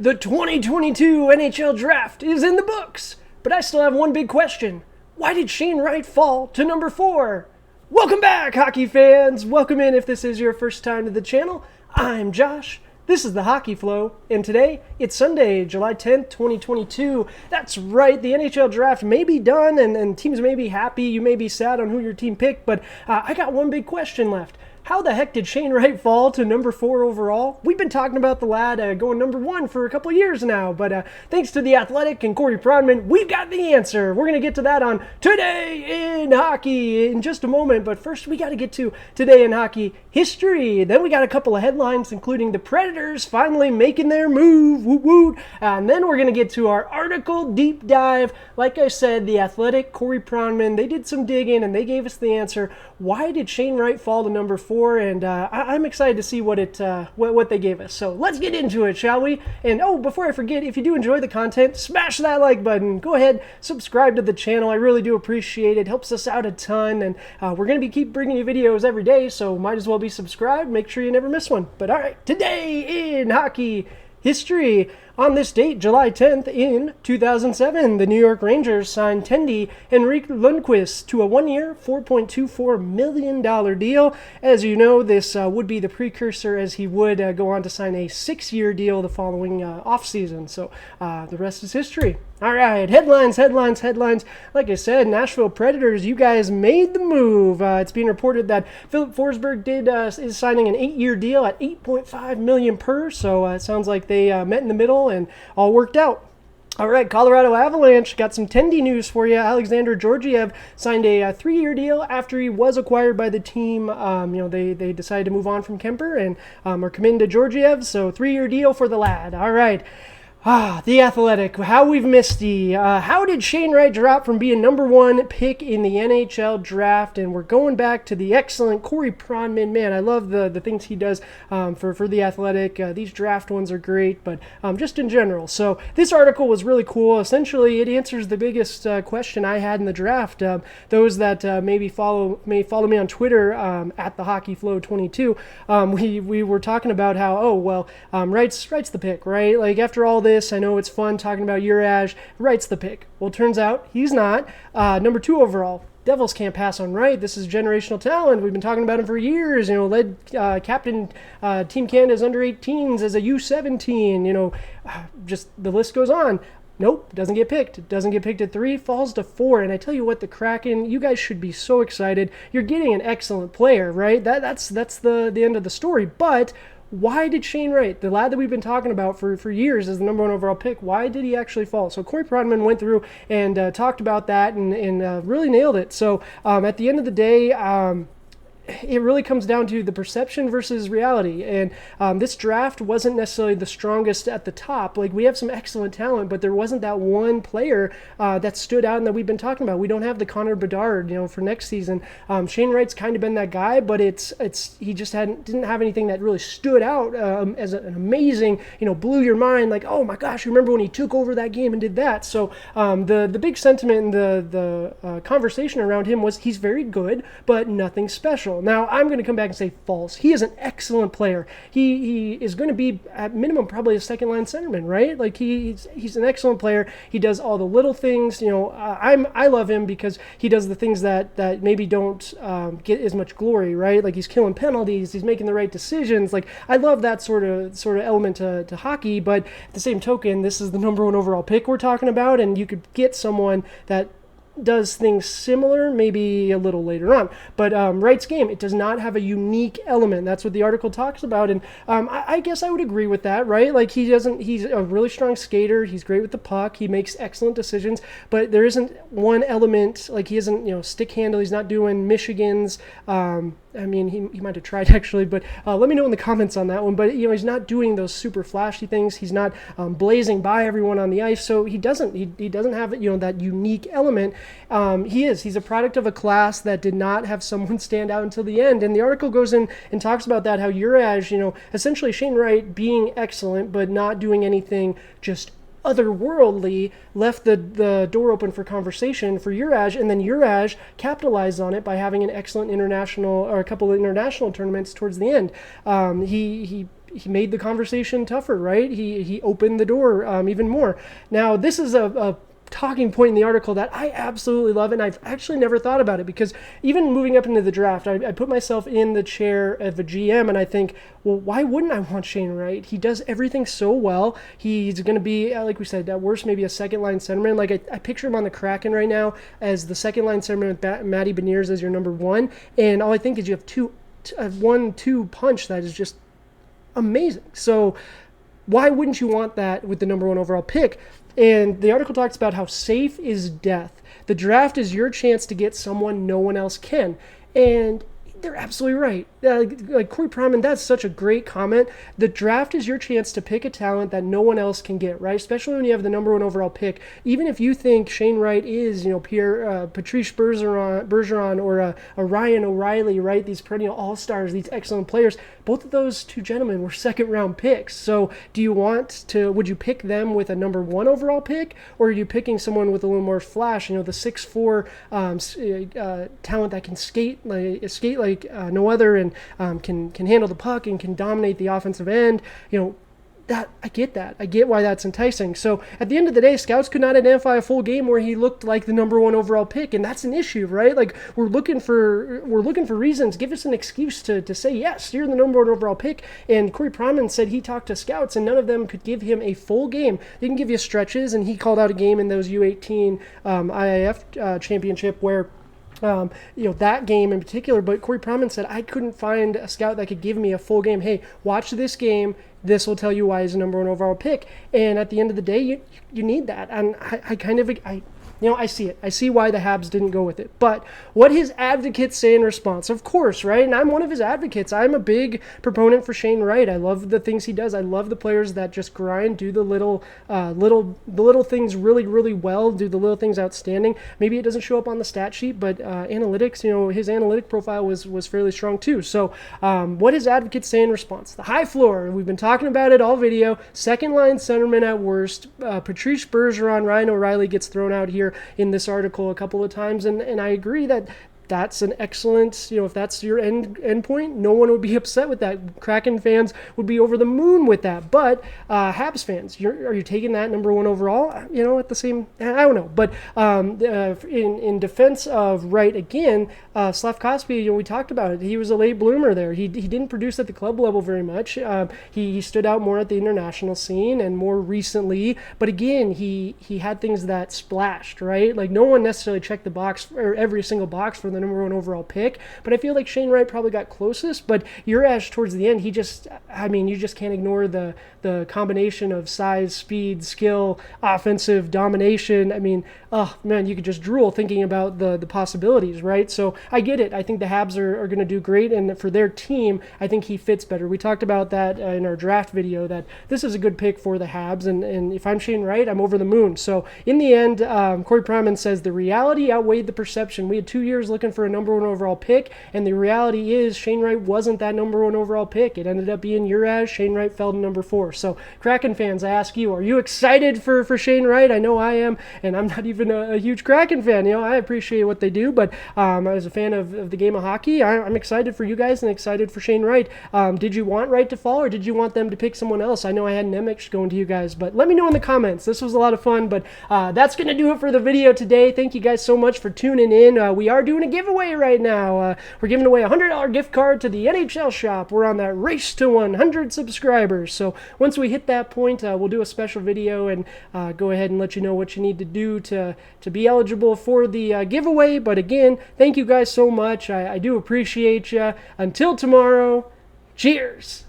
The 2022 NHL Draft is in the books, but I still have one big question. Why did Shane Wright fall to number 4? Welcome back, hockey fans! Welcome in if this is your first time to the channel. I'm Josh. This is the Hockey Flow, and today it's Sunday, July 10th, 2022. That's right, the NHL Draft may be done, and teams may be happy. You may be sad on who your team picked, but I got one big question left. How the heck did Shane Wright fall to number 4 overall? We've been talking about the lad going number 1 for a couple years now, but thanks to The Athletic and Corey Pronman, we've got the answer. We're going to get to that on Today in Hockey in just a moment, but first we got to get to Today in Hockey history. Then we got a couple of headlines, including the Predators finally making their move, woot woot, and then we're going to get to our article deep dive. Like I said, The Athletic, Corey Pronman, they did some digging and they gave us the answer. Why did Shane Wright fall to number 4? And I'm excited to see what they gave us. So let's get into it, shall we? And before I forget, if you do enjoy the content, smash that like button. Go ahead, subscribe to the channel. I really do appreciate it. Helps us out a ton. And we're going to keep bringing you videos every day, so might as well be subscribed. Make sure you never miss one. But all right, Today in Hockey history. On this date, July 10th, in 2007, the New York Rangers signed Tendy Henrik Lundqvist to a one-year, $4.24 million deal. As you know, this would be the precursor as he would go on to sign a 6-year deal the following offseason. So the rest is history. All right, headlines. Like I said, Nashville Predators, you guys made the move. It's being reported that FILIP FORSBERG is signing an 8-year deal at $8.5 million per. So it sounds like they met in the middle and all worked out. All right, Colorado Avalanche got some Tendy news for you. Alexander Georgiev signed a 3-year deal after he was acquired by the team. They decided to move on from Kemper and are committing to Georgiev. So 3-year deal for the lad. All right. The Athletic, how we've missed the. How did Shane Wright drop from being number 1 pick in the NHL Draft? And we're going back to the excellent Corey Pronman. Man, I love the things he does for the Athletic. These draft ones are great, but just in general. So this article was really cool. Essentially, it answers the biggest question I had in the draft. Those that may follow me on Twitter at the Hockey Flow 22. We were talking about how Wright's the pick, right? Like after all this, I know it's fun talking about Uraj. Wright's the pick. Well, it turns out he's not. Number 2 overall. Devils can't pass on Wright. This is generational talent. We've been talking about him for years. Led captain Team Canada's under 18s as a U17. Just the list goes on. Nope, doesn't get picked. Doesn't get picked at 3, falls to 4. And I tell you what, the Kraken, you guys should be so excited. You're getting an excellent player, right? That's the end of the story. But why did Shane Wright, the lad that we've been talking about for years as the number 1 overall pick, why did he actually fall? So Corey Pronman went through and talked about that and really nailed it. So at the end of the day, it really comes down to the perception versus reality. And this draft wasn't necessarily the strongest at the top. Like, we have some excellent talent, but there wasn't that one player that stood out and that we've been talking about. We don't have the Connor Bedard, for next season. Shane Wright's kind of been that guy, but he just didn't have anything that really stood out as an amazing, blew your mind. Like, oh my gosh, remember when he took over that game and did that? So the big sentiment and the conversation around him was he's very good, but nothing special. Now, I'm going to come back and say false. He is an excellent player. He is going to be, at minimum, probably a second-line centerman, right? Like, he's an excellent player. He does all the little things. I love him because he does the things that maybe don't get as much glory, right? Like, he's killing penalties. He's making the right decisions. Like, I love that sort of element to hockey, but at the same token, this is the number 1 overall pick we're talking about, and you could get someone that does things similar, maybe a little later on. But Wright's game, it does not have a unique element. That's what the article talks about, and I guess I would agree with that, right? Like, he's a really strong skater. He's great with the puck. He makes excellent decisions, but there isn't one element. Like, he isn't, stick handle. He's not doing Michigan's. He might have tried actually, but let me know in the comments on that one. But he's not doing those super flashy things. He's not blazing by everyone on the ice. So he doesn't have that unique element. He's a product of a class that did not have someone stand out until the end. And the article goes in and talks about that, how Uraj, essentially Shane Wright being excellent but not doing anything just otherworldly left the door open for conversation for Uraj, and then Uraj capitalized on it by having an excellent international or a couple of international tournaments towards the end. He made the conversation tougher, right? He opened the door even more. Now, this is a talking point in the article that I absolutely love, and I've actually never thought about it, because even moving up into the draft, I put myself in the chair of a GM, and I think, well, why wouldn't I want Shane Wright? He does everything so well. He's going to be, like we said, at worst, maybe a second-line centerman. Like, I picture him on the Kraken right now as the second-line centerman with Matty Beniers as your number one, and all I think is you have 1-2 punch that is just amazing. So why wouldn't you want that with the number one overall pick? And the article talks about how safe is death. The draft is your chance to get someone no one else can. And they're absolutely right. Like Corey Pronman, that's such a great comment. The draft is your chance to pick a talent that no one else can get, right? Especially when you have the number one overall pick. Even if you think Shane Wright is, Patrice Bergeron or a Ryan O'Reilly, right? These perennial all-stars, these excellent players. Both of those two gentlemen were second-round picks. So would you pick them with a number one overall pick? Or are you picking someone with a little more flash, the 6'4" talent that can skate like no other, and can handle the puck and can dominate the offensive end? I get that. I get why that's enticing. So at the end of the day, scouts could not identify a full game where he looked like the number one overall pick, and that's an issue, right? Like we're looking for reasons. Give us an excuse to say yes, you're the number one overall pick. And Corey Pronman said he talked to scouts, and none of them could give him a full game. They can give you stretches, and he called out a game in those U18 IIF championship where. That game in particular, but Corey Pronman said, I couldn't find a scout that could give me a full game. Hey, watch this game. This will tell you why he's the number one overall pick. And at the end of the day, you need that. And I see it. I see why the Habs didn't go with it. But what his advocates say in response, of course, right? And I'm one of his advocates. I'm a big proponent for Shane Wright. I love the things he does. I love the players that just grind, do the little things really, really well, do the little things outstanding. Maybe it doesn't show up on the stat sheet, but analytics, his analytic profile was fairly strong too. So what his advocates say in response, the high floor, we've been talking about it all video, second line centerman at worst, Patrice Bergeron, Ryan O'Reilly gets thrown out here in this article a couple of times, and I agree that that's an excellent, if that's your end point, no one would be upset with that. Kraken fans would be over the moon with that. But Habs fans, are you taking that number one overall? At the same, I don't know. But in defense of Wright again, Slavkovsky, we talked about it. He was a late bloomer there. He didn't produce at the club level very much. He stood out more at the international scene and more recently. But again, he had things that splashed, right? Like no one necessarily checked the box or every single box for the number one overall pick, but I feel like Shane Wright probably got closest. But Juraj towards the end, you just can't ignore the combination of size, speed, skill, offensive domination. You could just drool thinking about the possibilities, right? So I get it. I think the Habs are going to do great, and for their team, I think he fits better. We talked about that in our draft video, that this is a good pick for the Habs, and if I'm Shane Wright, I'm over the moon. So in the end, Corey Pronman says the reality outweighed the perception. We had 2 years looking for a number one overall pick, and the reality is Shane Wright wasn't that number one overall pick. It ended up being Juraj. Shane Wright fell to number 4. So Kraken fans, I ask you, are you excited for Shane Wright? I know I am, and I'm not even a huge Kraken fan. I appreciate what they do, but as a fan of the game of hockey, I'm excited for you guys and excited for Shane Wright. Did you want Wright to fall, or did you want them to pick someone else? I know I had Nemec going to you guys, but let me know in the comments. This was a lot of fun, but that's going to do it for the video today. Thank you guys so much for tuning in. We are doing a giveaway right now. We're giving away a $100 gift card to the NHL shop. We're on that race to 100 subscribers. So once we hit that point, we'll do a special video and go ahead and let you know what you need to do to be eligible for the giveaway. But again, thank you guys so much. I do appreciate you. Until tomorrow, cheers.